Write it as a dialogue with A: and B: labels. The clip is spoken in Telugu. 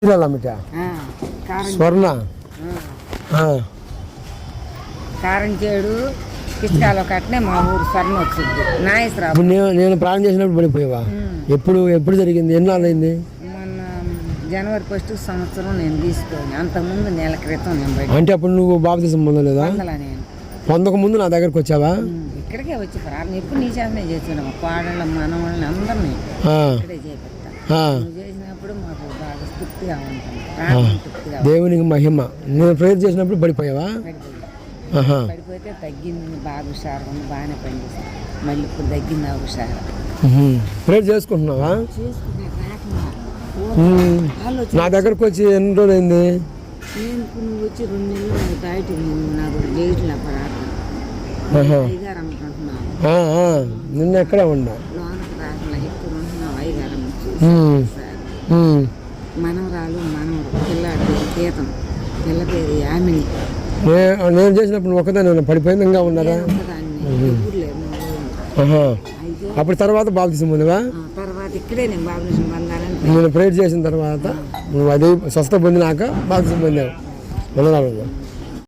A: స్వర్ణ
B: కారం చేడు కిష్టాలో కట్టినే మా ఊరు స్వర్ణ వచ్చింది నాగేశ్వరరావు.
A: నేను ప్రాణం చేసినప్పుడు పడిపోయావా? ఎప్పుడు జరిగింది? ఎన్నాళ్ళు అయింది?
B: మొన్న జనవరి 1 సంవత్సరం నేను తీసుకొని అంతకుముందు నెల క్రితం నేను బయట.
A: అంటే అప్పుడు నువ్వు బాప్తిసం పొందలేదా?
B: నేను
A: పొందక ముందు నా దగ్గరకు వచ్చావా?
B: ఇక్కడికే వచ్చి ప్రార్థన ఎప్పుడు నీ చేతనే చేస్తున్నాం. మా కోడళ్ళ మనవాళ్ళని అందరినీ ఇక్కడే చేపిస్తా. నువ్వు చేసినప్పుడు మాకు బాగా తృప్తిగా ఉంటుంది.
A: దేవునికి మహిమ. నేను ప్రేయర్ చేసినప్పుడు పడిపోయావా?
B: పడిపోతే తగ్గింది, బాగా హుషారు ఉంది, బాగానే పనిచేసింది. మళ్ళీ ఇప్పుడు తగ్గింది ఆ హుషారు.
A: ప్రేయర్ చేసుకుంటున్నావా? నా దగ్గరకు వచ్చి ఎన్ని రోజులు అయింది?
B: నేను నువ్వు వచ్చి 2 నెలలు దాటి నాకు చేయట్లే ప్రార్థన. అయ్యగారు అనుకుంటున్నాను.
A: నిన్న ఎక్కడ ఉన్నా
B: లోనకు రాకుండా ఎక్కువ ఉంటున్నావు. అయ్యగారు మనవరాలు మనవరు పిల్లాడు గీతం పిల్ల పేరు యామిని.
A: నేను చేసినప్పుడు ఒకదాన్ని పడిపోయింది. ఇంకా ఉన్నారా? అప్పుడు తర్వాత బాప్తిసం పొందావా?
B: తర్వాత ఇక్కడే నేను బాప్తిసం పొందాలని
A: నేను ప్రేయర్ చేసిన తర్వాత నువ్వు అది స్వస్థ పొందినాక బాప్తిసం పొందావు.